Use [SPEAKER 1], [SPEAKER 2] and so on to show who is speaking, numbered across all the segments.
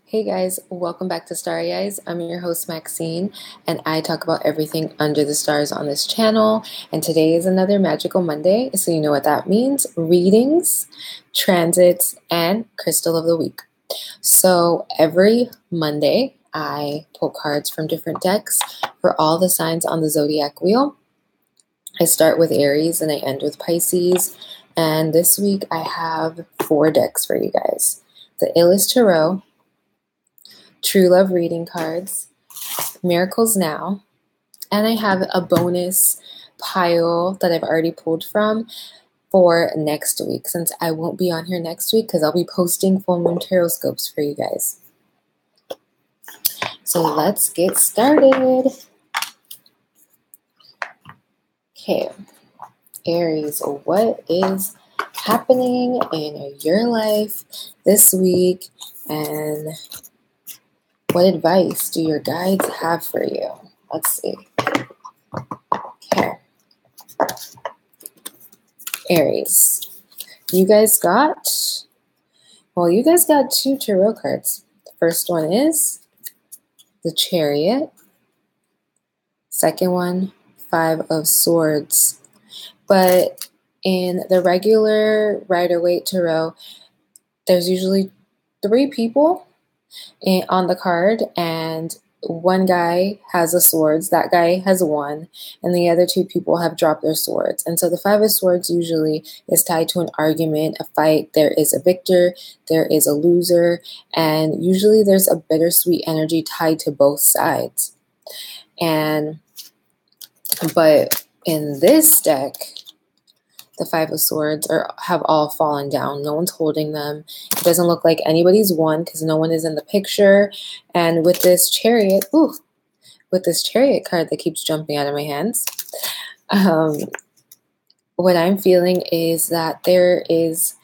[SPEAKER 1] Hey guys, welcome back to Starry Eyes. I'm your host Maxine, and I talk about everything under the stars on this channel. And today is another magical Monday, so you know what that means: readings, transits, and crystal of the week. So every Monday, I pull cards from different decks for all the signs on the zodiac wheel. I start with Aries and I end with Pisces. And this week, I have 4 decks for you guys: the Illus Tarot, True Love reading cards, Miracles Now, and I have a bonus pile that I've already pulled from for next week, since I won't be on here next week because I'll be posting full moon tarot scopes for you guys. So let's get started. Okay, Aries, what is happening in your life this week, and what advice do your guides have for you? Let's see. Okay. Aries, you guys got 2 tarot cards. The first one is the Chariot. Second one, 5 of Swords. But in the regular Rider-Waite tarot, there's usually 3 people on the card, and one guy has the swords, that guy has 1, and the other 2 people have dropped their swords. And so the 5 of Swords usually is tied to an argument, a fight. There is a victor, there is a loser, and usually there's a bittersweet energy tied to both sides. But in this deck, the 5 of Swords have all fallen down. No one's holding them. It doesn't look like anybody's won because no one is in the picture. And with this Chariot, with this Chariot card that keeps jumping out of my hands, what I'm feeling is that there is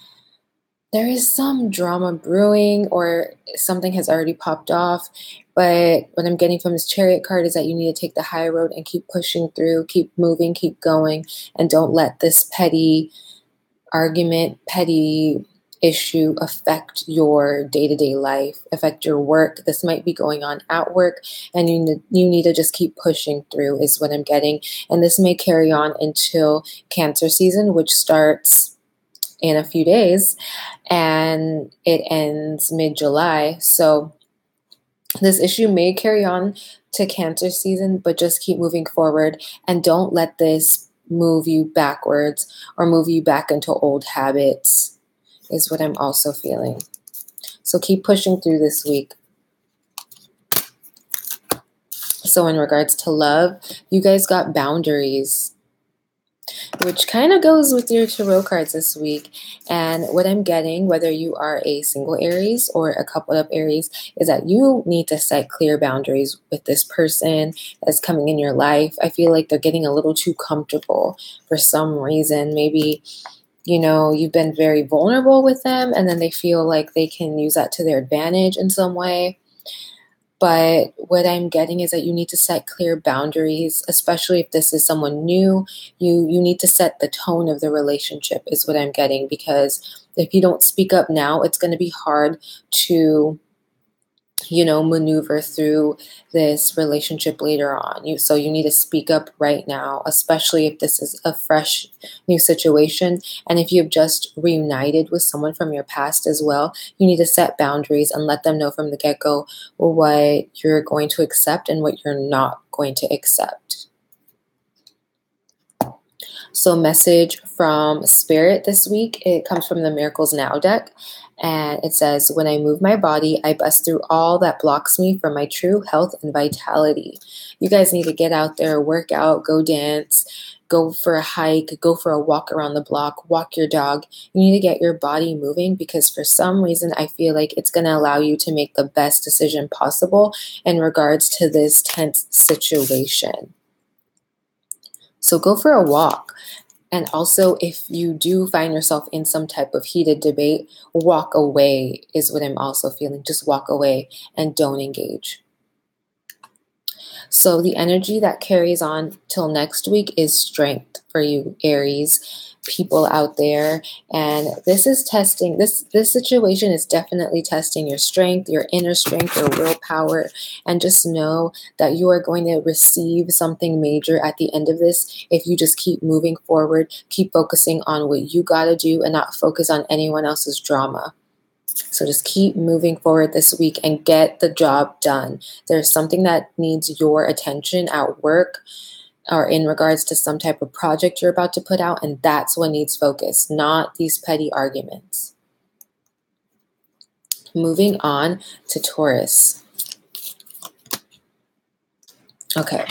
[SPEAKER 1] some drama brewing, or something has already popped off. But what I'm getting from this Chariot card is that you need to take the high road and keep pushing through, keep moving, keep going, and don't let this petty argument, petty issue affect your day-to-day life, affect your work. This might be going on at work, and you need to just keep pushing through is what I'm getting. And this may carry on until Cancer season, which starts in a few days, and it ends mid-July. So this issue may carry on to Cancer season, but just keep moving forward and don't let this move you backwards or move you back into old habits is what I'm also feeling. So keep pushing through this week. So in regards to love, you guys got Boundaries, which kind of goes with your tarot cards this week. And what I'm getting, whether you are a single Aries or a coupled up Aries, is that you need to set clear boundaries with this person that's coming in your life. I feel like they're getting a little too comfortable for some reason. Maybe, you've been very vulnerable with them, and then they feel like they can use that to their advantage in some way. But what I'm getting is that you need to set clear boundaries, especially if this is someone new. You need to set the tone of the relationship is what I'm getting, because if you don't speak up now, it's going to be hard to, maneuver through this relationship later on. So you need to speak up right now, especially if this is a fresh new situation. And if you've just reunited with someone from your past as well, you need to set boundaries and let them know from the get-go what you're going to accept and what you're not going to accept. So message from Spirit this week, it comes from the Miracles Now deck. And it says, when I move my body, I bust through all that blocks me from my true health and vitality. You guys need to get out there, work out, go dance, go for a hike, go for a walk around the block, walk your dog. You need to get your body moving, because for some reason, I feel like it's going to allow you to make the best decision possible in regards to this tense situation. So go for a walk. And also, if you do find yourself in some type of heated debate, walk away is what I'm also feeling. Just walk away and don't engage. So the energy that carries on till next week is strength for you, Aries. people out there, and this is testing, this situation is definitely testing your strength, your inner strength, your willpower. And just know that you are going to receive something major at the end of this if you just keep moving forward, keep focusing on what you got to do and not focus on anyone else's drama. So just keep moving forward this week and get the job done. There's something that needs your attention at work or in regards to some type of project you're about to put out, and that's what needs focus, not these petty arguments. Moving on to Taurus. Okay.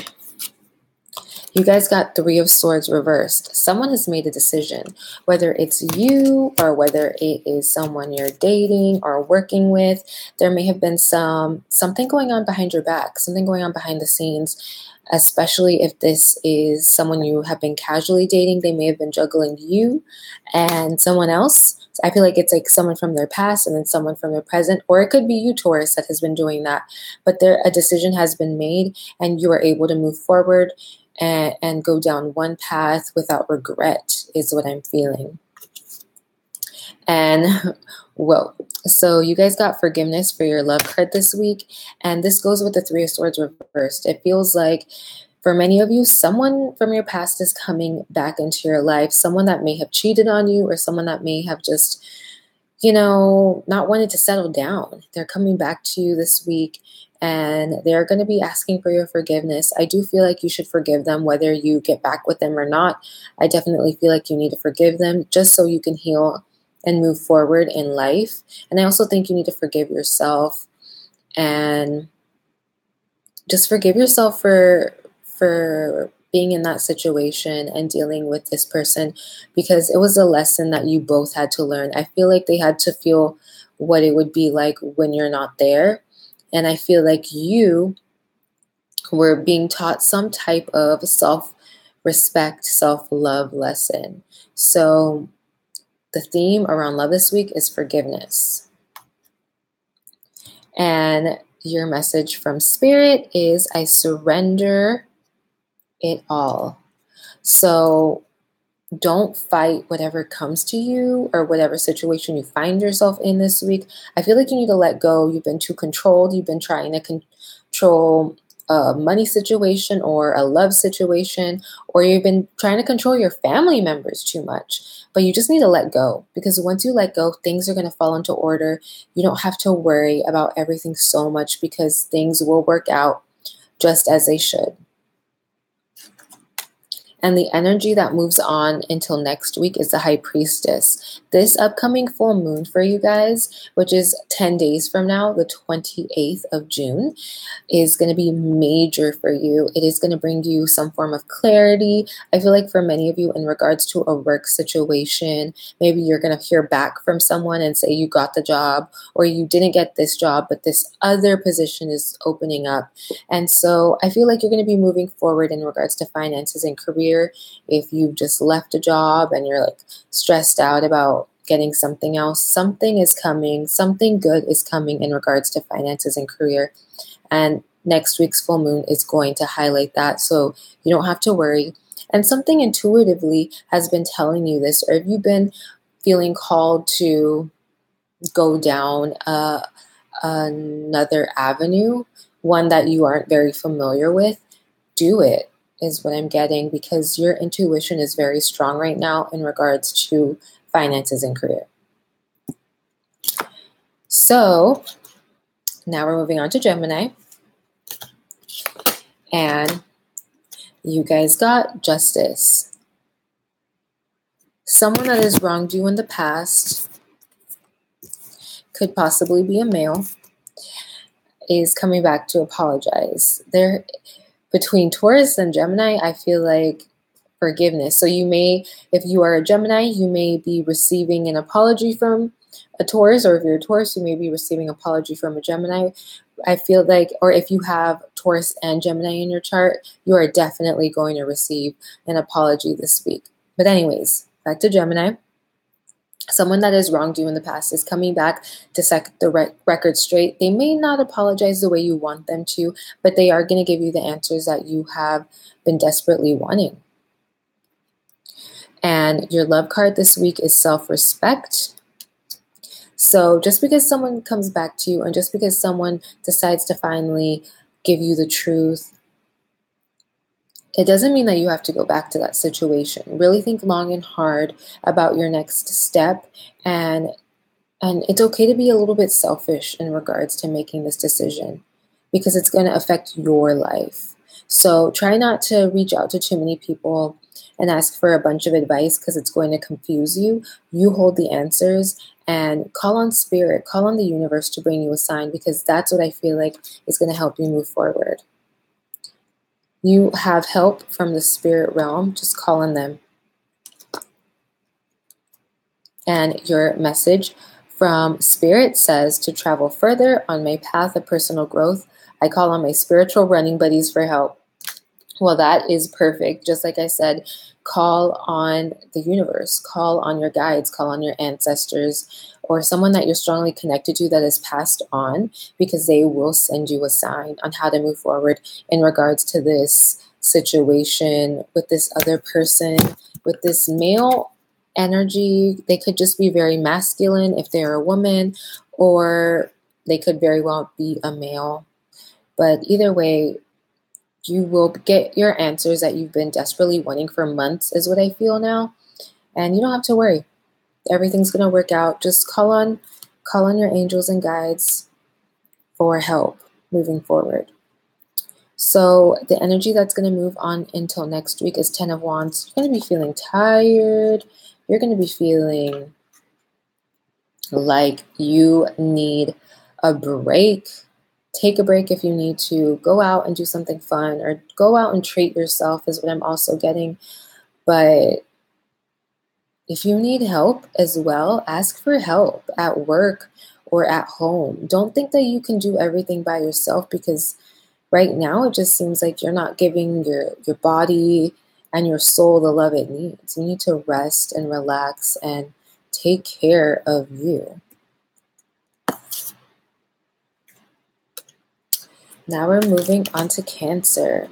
[SPEAKER 1] You guys got Three of Swords reversed. Someone has made a decision, whether it's you or whether it is someone you're dating or working with. There may have been something going on behind your back, something going on behind the scenes, especially if this is someone you have been casually dating. They may have been juggling you and someone else. I feel like it's like someone from their past and then someone from their present, or it could be you, Taurus, that has been doing that. But a decision has been made and you are able to move forward and go down one path without regret is what I'm feeling. And whoa, so you guys got forgiveness for your love card this week, and this goes with the Three of Swords reversed. It feels like for many of you, someone from your past is coming back into your life, someone that may have cheated on you or someone that may have just, not wanted to settle down. They're coming back to you this week and they're going to be asking for your forgiveness. I do feel like you should forgive them, whether you get back with them or not. I definitely feel like you need to forgive them just so you can heal and move forward in life. And I also think you need to forgive yourself and just forgive yourself for being in that situation and dealing with this person, because it was a lesson that you both had to learn. I feel like they had to feel what it would be like when you're not there. And I feel like you were being taught some type of self-respect, self-love lesson. So the theme around love this week is forgiveness. And your message from Spirit is, I surrender it all. So don't fight whatever comes to you or whatever situation you find yourself in this week. I feel like you need to let go. You've been too controlled. You've been trying to control a money situation or a love situation, or you've been trying to control your family members too much. But you just need to let go, because once you let go, things are going to fall into order. You don't have to worry about everything so much, because things will work out just as they should. And the energy that moves on until next week is the High Priestess. This upcoming full moon for you guys, which is 10 days from now, the 28th of June, is going to be major for you. It is going to bring you some form of clarity. I feel like for many of you, in regards to a work situation, maybe you're going to hear back from someone and say you got the job, or you didn't get this job, but this other position is opening up. And so I feel like you're going to be moving forward in regards to finances and career. If you've just left a job and you're like stressed out about getting something else, something is coming, something good is coming in regards to finances and career. And next week's full moon is going to highlight that, so you don't have to worry. And something intuitively has been telling you this, or if you've been feeling called to go down another avenue, one that you aren't very familiar with, do it, is what I'm getting, because your intuition is very strong right now in regards to finances and career. So now we're moving on to Gemini. And you guys got Justice. Someone that has wronged you in the past, could possibly be a male, is coming back to apologize. Between Taurus and Gemini, I feel like forgiveness. So you may, if you are a Gemini, you may be receiving an apology from a Taurus, or if you're a Taurus, you may be receiving an apology from a Gemini. I feel like, or if you have Taurus and Gemini in your chart, you are definitely going to receive an apology this week. But anyways, back to Gemini. Someone that has wronged you in the past is coming back to set the record straight. They may not apologize the way you want them to, but they are going to give you the answers that you have been desperately wanting. And your love card this week is self-respect. So just because someone comes back to you and just because someone decides to finally give you the truth, it doesn't mean that you have to go back to that situation. Really think long and hard about your next step, and it's okay to be a little bit selfish in regards to making this decision because it's going to affect your life. So try not to reach out to too many people and ask for a bunch of advice because it's going to confuse you. You hold the answers and call on spirit, call on the universe to bring you a sign, because that's what I feel like is going to help you move forward. You have help from the spirit realm, just call on them. And your message from spirit says to travel further on my path of personal growth. I call on my spiritual running buddies for help. Well, that is perfect. Just like I said, call on the universe, call on your guides, call on your ancestors, or someone that you're strongly connected to that is passed on, because they will send you a sign on how to move forward in regards to this situation with this other person, with this male energy. They could just be very masculine if they're a woman, or they could very well be a male. But either way, you will get your answers that you've been desperately wanting for months, is what I feel now. And you don't have to worry. Everything's going to work out. Just call on your angels and guides for help moving forward. So the energy that's going to move on until next week is 10 of Wands. You're going to be feeling tired. You're going to be feeling like you need a break. Take a break if you need to. Go out and do something fun, or go out and treat yourself is what I'm also getting. But if you need help as well, ask for help at work or at home. Don't think that you can do everything by yourself, because right now it just seems like you're not giving your body and your soul the love it needs. You need to rest and relax and take care of you. Now we're moving on to Cancer.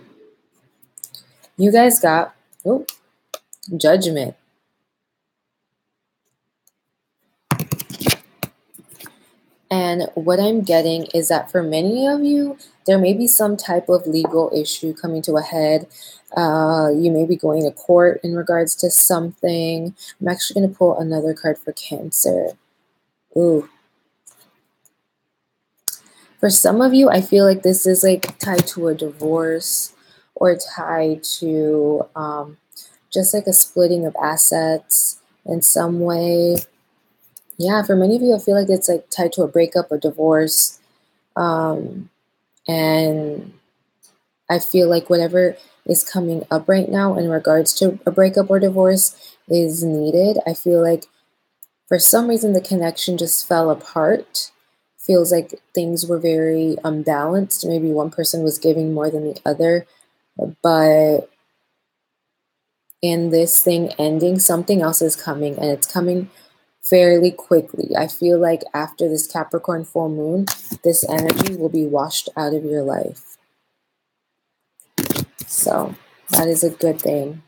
[SPEAKER 1] You guys got Judgment. And what I'm getting is that for many of you, there may be some type of legal issue coming to a head. You may be going to court in regards to something. I'm actually going to pull another card for Cancer. Ooh. For some of you, I feel like this is like tied to a divorce, or tied to just like a splitting of assets in some way. Yeah, for many of you, I feel like it's like tied to a breakup or divorce. And I feel like whatever is coming up right now in regards to a breakup or divorce is needed. I feel like for some reason the connection just fell apart. Feels like things were very unbalanced. Maybe one person was giving more than the other. But in this thing ending, something else is coming, and it's coming fairly quickly. I feel like after this Capricorn full moon, this energy will be washed out of your life. So that is a good thing.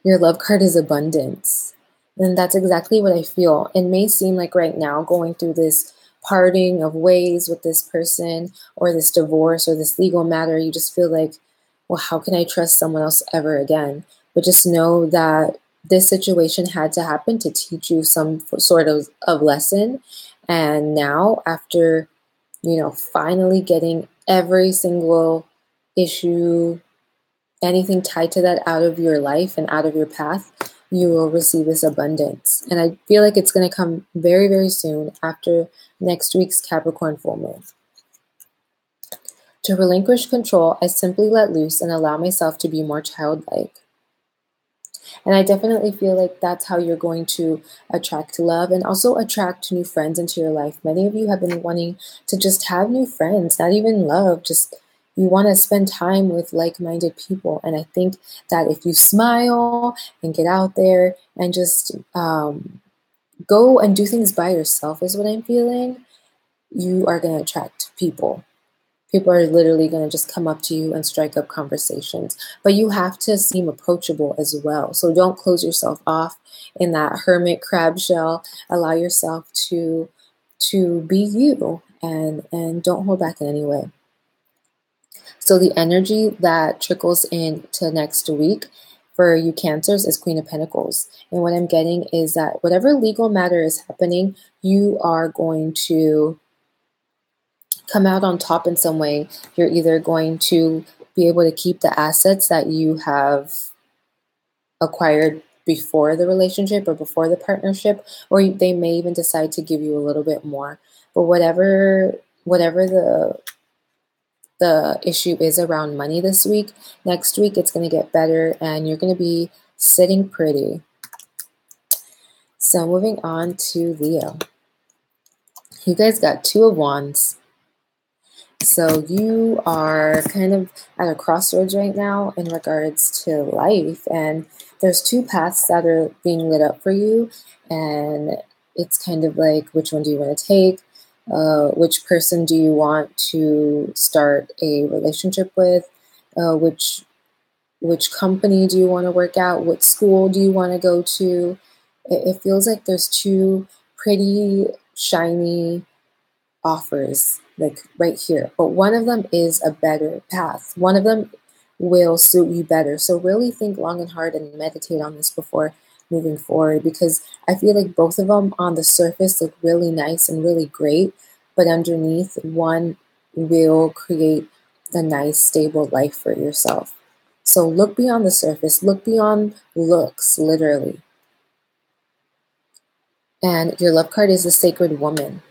[SPEAKER 1] Your love card is abundance. And that's exactly what I feel. It may seem like right now, going through this parting of ways with this person, or this divorce, or this legal matter, you just feel like, well, how can I trust someone else ever again? But just know that this situation had to happen to teach you some sort of lesson. And now, after, finally getting every single issue, anything tied to that out of your life and out of your path, you will receive this abundance. And I feel like it's going to come very, very soon after next week's Capricorn full moon. To relinquish control, I simply let loose and allow myself to be more childlike. And I definitely feel like that's how you're going to attract love and also attract new friends into your life. Many of you have been wanting to just have new friends, not even love, just you want to spend time with like-minded people. And I think that if you smile and get out there and just go and do things by yourself, is what I'm feeling, you are going to attract people People are literally going to just come up to you and strike up conversations. But you have to seem approachable as well. So don't close yourself off in that hermit crab shell. Allow yourself to be you, and don't hold back in any way. So the energy that trickles into next week for you Cancers is Queen of Pentacles. And what I'm getting is that whatever legal matter is happening, you are going to come out on top in some way. You're either going to be able to keep the assets that you have acquired before the relationship or before the partnership, or they may even decide to give you a little bit more. But whatever the issue is around money this week, next week it's going to get better and you're going to be sitting pretty. So moving on to Leo. You guys got Two of Wands. So you are kind of at a crossroads right now in regards to life, and there's two paths that are being lit up for you, and it's kind of like, which one do you want to take? Which person do you want to start a relationship with? Which company do you want to work at? What school do you want to go to? It feels like there's two pretty shiny offers, like right here, but one of them is a better path. One of them will suit you better. So really think long and hard and meditate on this before moving forward, because I feel like both of them on the surface look really nice and really great, but underneath, one will create a nice stable life for yourself. So look beyond the surface, look beyond looks, literally. And your love card is the Sacred Woman.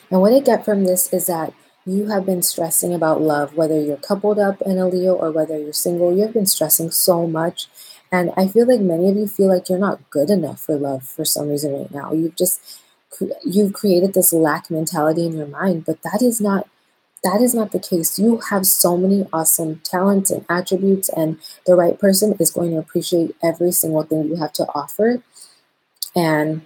[SPEAKER 1] And what I get from this is that you have been stressing about love, whether you're coupled up in a Leo or whether you're single. You have been stressing so much. And I feel like many of you feel like you're not good enough for love for some reason right now. You've created this lack mentality in your mind, but that is not the case. You have so many awesome talents and attributes, and the right person is going to appreciate every single thing you have to offer. And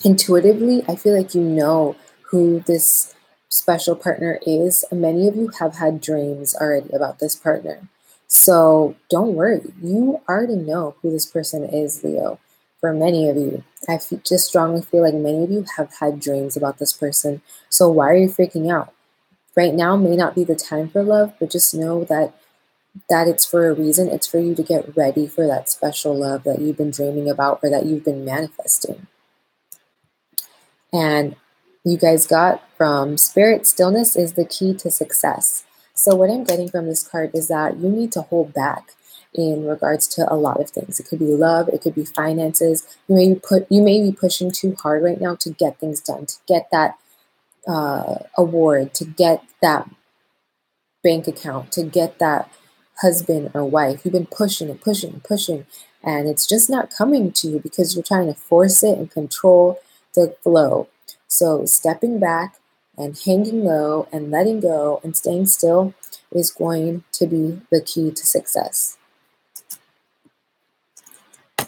[SPEAKER 1] intuitively, I feel like you know who this special partner is. Many of you have had dreams already about this partner. So don't worry. You already know who this person is, Leo. For many of you, just strongly feel like many of you have had dreams about this person. So why are you freaking out? Right now may not be the time for love, but just know that it's for a reason. It's for you to get ready for that special love that you've been dreaming about or that you've been manifesting. And you guys got from Spirit, stillness is the key to success. So what I'm getting from this card is that you need to hold back in regards to a lot of things. It could be love, it could be finances. You may be pushing too hard right now to get things done, to get that award, to get that bank account, to get that husband or wife. You've been pushing and pushing and pushing, and it's just not coming to you because you're trying to force it and control the flow. So stepping back and hanging low and letting go and staying still is going to be the key to success.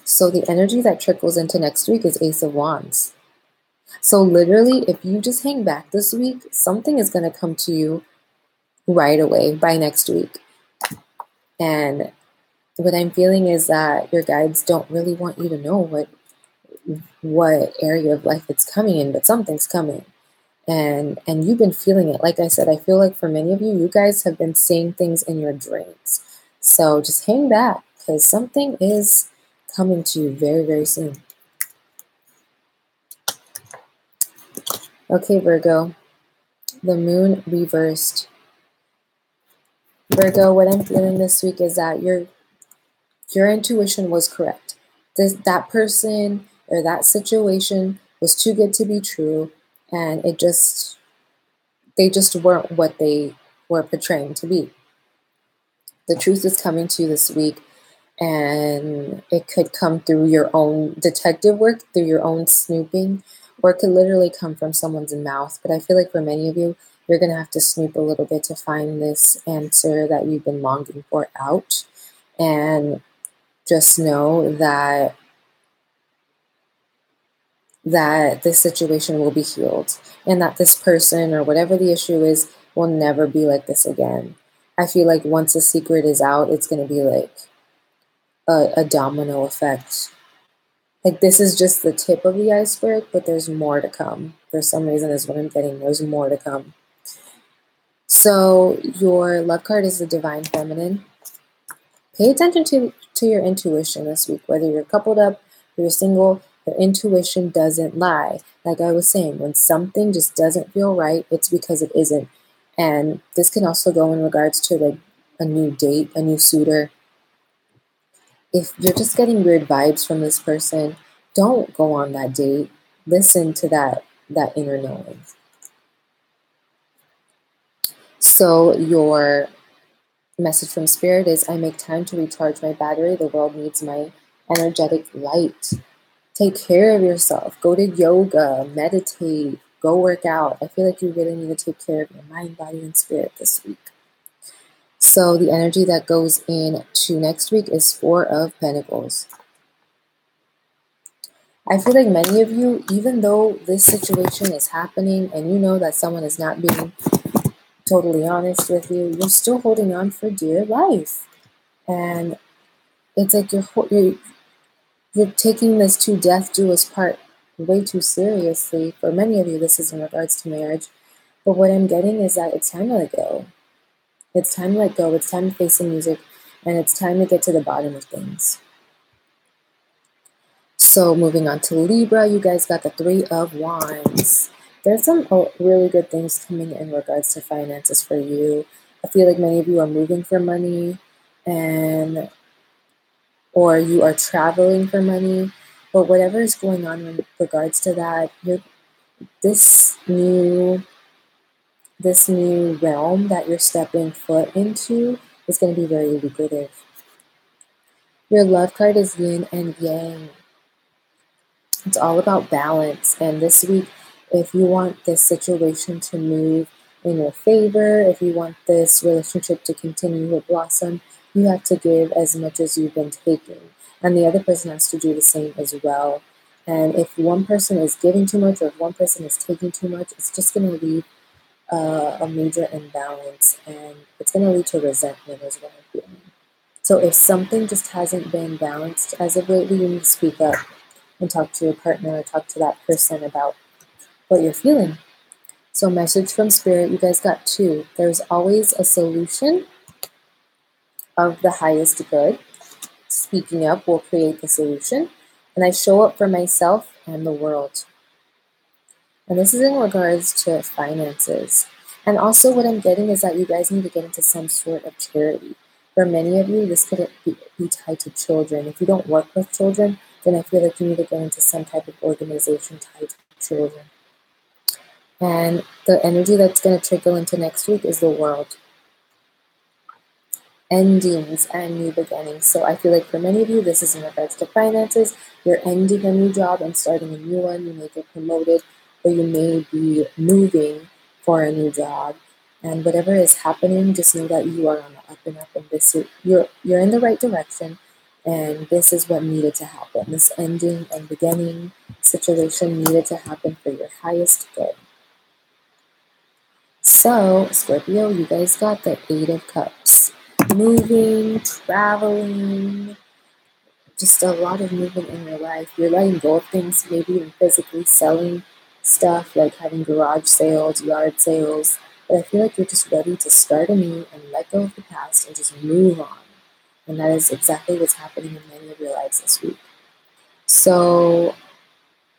[SPEAKER 1] So the energy that trickles into next week is Ace of Wands. So literally, if you just hang back this week, something is going to come to you right away by next week. And what I'm feeling is that your guides don't really want you to know what area of life it's coming in, but something's coming. And you've been feeling it. Like I said, I feel like for many of you, you guys have been seeing things in your dreams. So just hang back, because something is coming to you very, very soon. Okay, Virgo, the moon reversed. Virgo, what I'm feeling this week is that your intuition was correct. That person or that situation was too good to be true, and they just weren't what they were portraying to be. The truth is coming to you this week, and it could come through your own detective work, through your own snooping, or it could literally come from someone's mouth. But I feel like for many of you, you're going to have to snoop a little bit to find this answer that you've been longing for out. And just know that this situation will be healed, and that this person or whatever the issue is will never be like this again. I feel like once a secret is out, it's going to be like a domino effect. Like this is just the tip of the iceberg, but there's more to come. For some reason is what I'm getting. There's more to come. So your love card is the Divine Feminine. Pay attention to your intuition this week, whether you're coupled up or you're single. Your intuition doesn't lie. Like I was saying, when something just doesn't feel right, it's because it isn't. And this can also go in regards to like a new date, a new suitor. If you're just getting weird vibes from this person, don't go on that date. Listen to that inner knowing. So your message from Spirit is, I make time to recharge my battery. The world needs my energetic light. Take care of yourself. Go to yoga, meditate, go work out. I feel like you really need to take care of your mind, body, and spirit this week. So the energy that goes into next week is Four of Pentacles. I feel like many of you, even though this situation is happening and you know that someone is not being totally honest with you, you're still holding on for dear life. And it's like you're taking this to death do us part way too seriously. For many of you, this is in regards to marriage. But what I'm getting is that it's time to let go. It's time to let go. It's time to face the music. And it's time to get to the bottom of things. So moving on to Libra, you guys got the Three of Wands. There's some really good things coming in regards to finances for you. I feel like many of you are moving for money or you are traveling for money, but whatever is going on in regards to that, this new realm that you're stepping foot into is going to be very lucrative. Your love card is Yin and Yang. It's all about balance. And this week, if you want this situation to move in your favor, if you want this relationship to continue to blossom, you have to give as much as you've been taking. And the other person has to do the same as well. And if one person is giving too much or if one person is taking too much, it's just going to leave a major imbalance. And it's going to lead to resentment is what I'm feeling. So if something just hasn't been balanced as of lately, you need to speak up and talk to your partner or talk to that person about what you're feeling. So message from Spirit, you guys got two. There's always a solution of the highest good. Speaking up will create the solution. And I show up for myself and the world. And this is in regards to finances. And also what I'm getting is that you guys need to get into some sort of charity. For many of you, this could be tied to children. If you don't work with children, then I feel like you need to get into some type of organization tied to children. And the energy that's going to trickle into next week is the world. Endings and new beginnings. So I feel like for many of you, this is in regards to finances. You're ending a new job and starting a new one. You may get promoted or you may be moving for a new job. And whatever is happening, just know that you are on the up and up. And you're in the right direction. And this is what needed to happen. This ending and beginning situation needed to happen for your highest good. So, Scorpio, you guys got the Eight of Cups. Moving, traveling, just a lot of movement in your life. You're letting go of things, maybe even physically selling stuff, like having garage sales, yard sales. But I feel like you're just ready to start anew and let go of the past and just move on. And that is exactly what's happening in many of your lives this week. So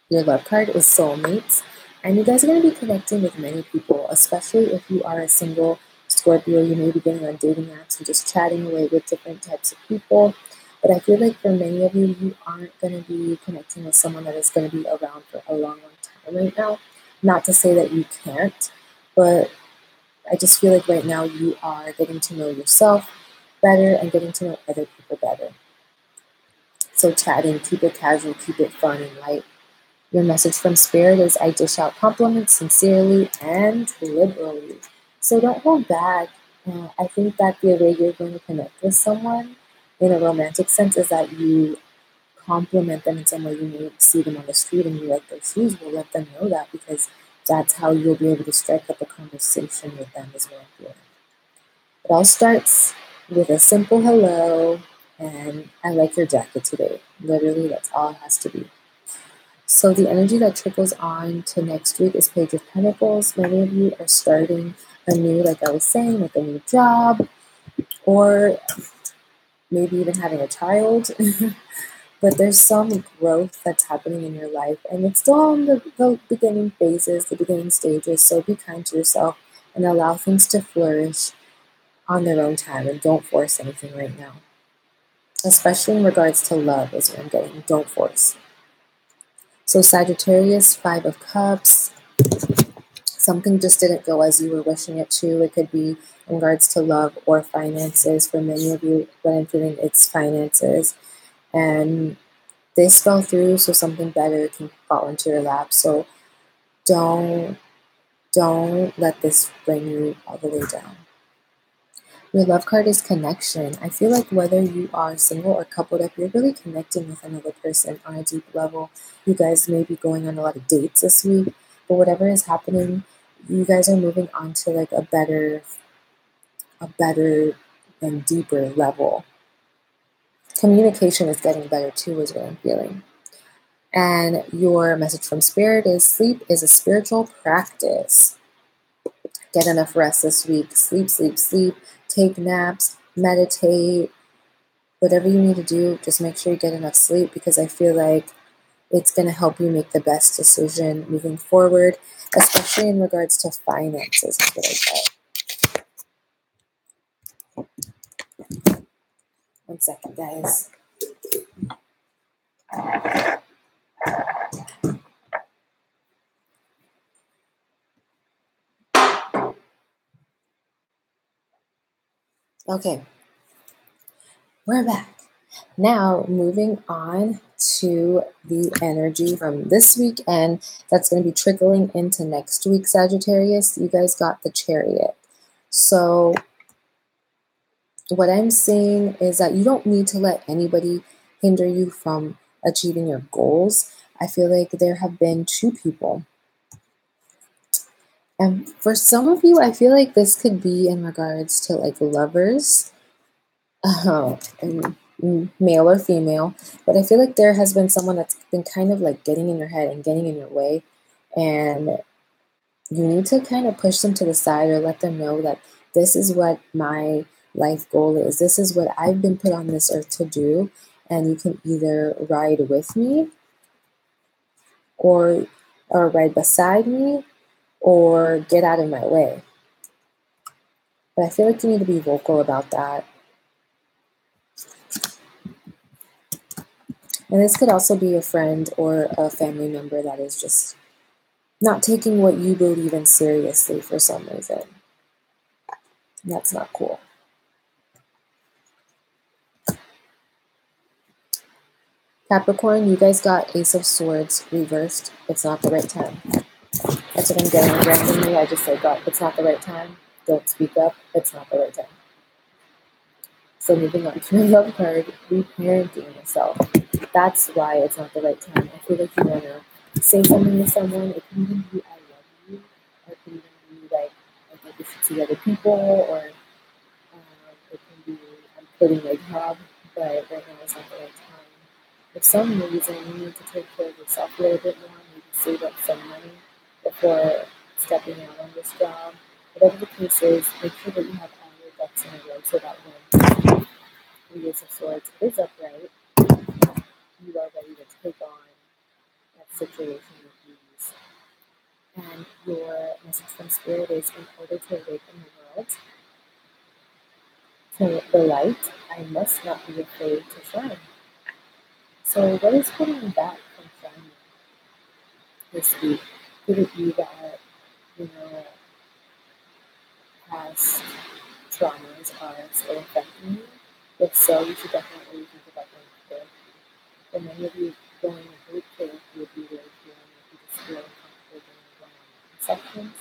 [SPEAKER 1] your love card is soulmates. And you guys are going to be connecting with many people, especially if you are a single Scorpio. You may be getting on dating apps and just chatting away with different types of people. But I feel like for many of you, you aren't going to be connecting with someone that is going to be around for a long, long time right now. Not to say that you can't, but I just feel like right now you are getting to know yourself better and getting to know other people better. So chatting, keep it casual, keep it fun and light. Your message from Spirit is, I dish out compliments sincerely and liberally. So don't hold back. I think that the way you're going to connect with someone in a romantic sense is that you compliment them in some way. You may see them on the street and you like their shoes. Well, let them know that, because that's how you'll be able to strike up a conversation with them as well. It all starts with a simple hello and I like your jacket today. Literally, that's all it has to be. So the energy that trickles on to next week is Page of Pentacles. Many of you are starting a new, like I was saying, like a new job, or maybe even having a child. But there's some growth that's happening in your life, and it's still in the beginning phases, the beginning stages. So be kind to yourself and allow things to flourish on their own time, and don't force anything right now. Especially in regards to love, is what I'm getting. Don't force. So Sagittarius, 5 of Cups. Something just didn't go as you were wishing it to. It could be in regards to love or finances. For many of you, what I'm feeling, it's finances. And this fell through, so something better can fall into your lap. So don't let this bring you all the way down. Your love card is connection. I feel like whether you are single or coupled up, you're really connecting with another person on a deep level. You guys may be going on a lot of dates this week, but whatever is happening, you guys are moving on to like a better and deeper level. Communication is getting better too, is what I'm feeling. And your message from Spirit is sleep is a spiritual practice. Get enough rest this week. Sleep, sleep, sleep. Take naps, meditate, whatever you need to do, just make sure you get enough sleep, because I feel like it's going to help you make the best decision moving forward, especially in regards to finances, is what I get. 1 second, guys. Okay, we're back. Now, moving on to the energy from this week, and that's going to be trickling into next week, Sagittarius. You guys got the Chariot. So what I'm saying is that you don't need to let anybody hinder you from achieving your goals. I feel like there have been 2 people. And for some of you, I feel like this could be in regards to like lovers. And male or female, but I feel like there has been someone that's been kind of like getting in your head and getting in your way, and you need to kind of push them to the side or let them know that this is what my life goal is. This is what I've been put on this earth to do, and you can either ride with me or ride beside me or get out of my way. But I feel like you need to be vocal about that. And this could also be a friend or a family member that is just not taking what you believe in seriously for some reason. That's not cool. Capricorn, you guys got Ace of Swords reversed. It's not the right time. That's what I'm getting. Randomly, I just said, God, it's not the right time. Don't speak up. It's not the right time. So moving on to my love card, reparenting yourself. That's why it's not the right time. I feel like you want to say something to someone. It can even be, I love you. Or it can even be like, I think you should see other people. Or it can be, I'm quitting my job. But right now it's not the right time. For some reason, you need to take care of yourself a little bit more. Maybe save up some money before stepping out on this job. Whatever the case is, make sure that you have all your ducks in a row so that when the Ace of Swords is upright, you are ready to take on that situation with ease. And your message from Spirit is, in order to awaken the world to the light, I must not be afraid to shine. So what is holding you back from shining this week? Could it be that, past traumas are still affecting you? If so, you should definitely think about going to therapy. For many of you, going to group therapy would be really healing if you just feel uncomfortable doing one-on-one sessions.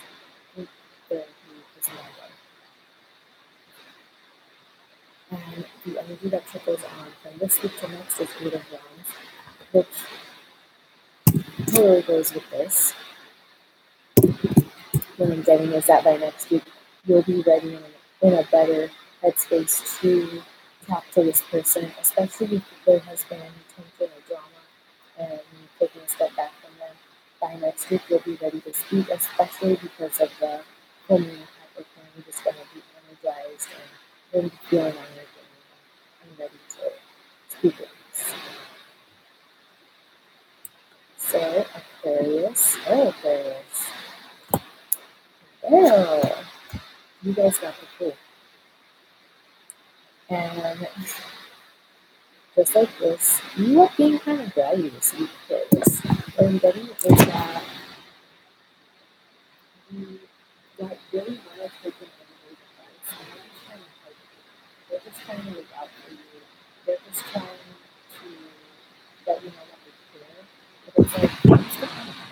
[SPEAKER 1] Group therapy is another. And the energy that trickles on from this week to next is 8 of Wands, which totally goes with this. what I'm getting is that by next week, you'll be ready in a better headspace to talk to this person, especially if there has been any tension or drama and you've taken a step back from them. By next week, you'll be ready to speak, especially because of the full moon in Capricorn. You're just going to be energized and really feeling on your game and ready to speak with this. So, Aquarius. Oh, Aquarius. Oh, you guys got the clue. And just like this, you are being kind of braggy this week, Aquarius. What I'm getting is that you like really want to take an everyday advice. And they're just trying to help you. They're just trying to look out for you. They're just trying to let you know that they care. But it's like, what's the point of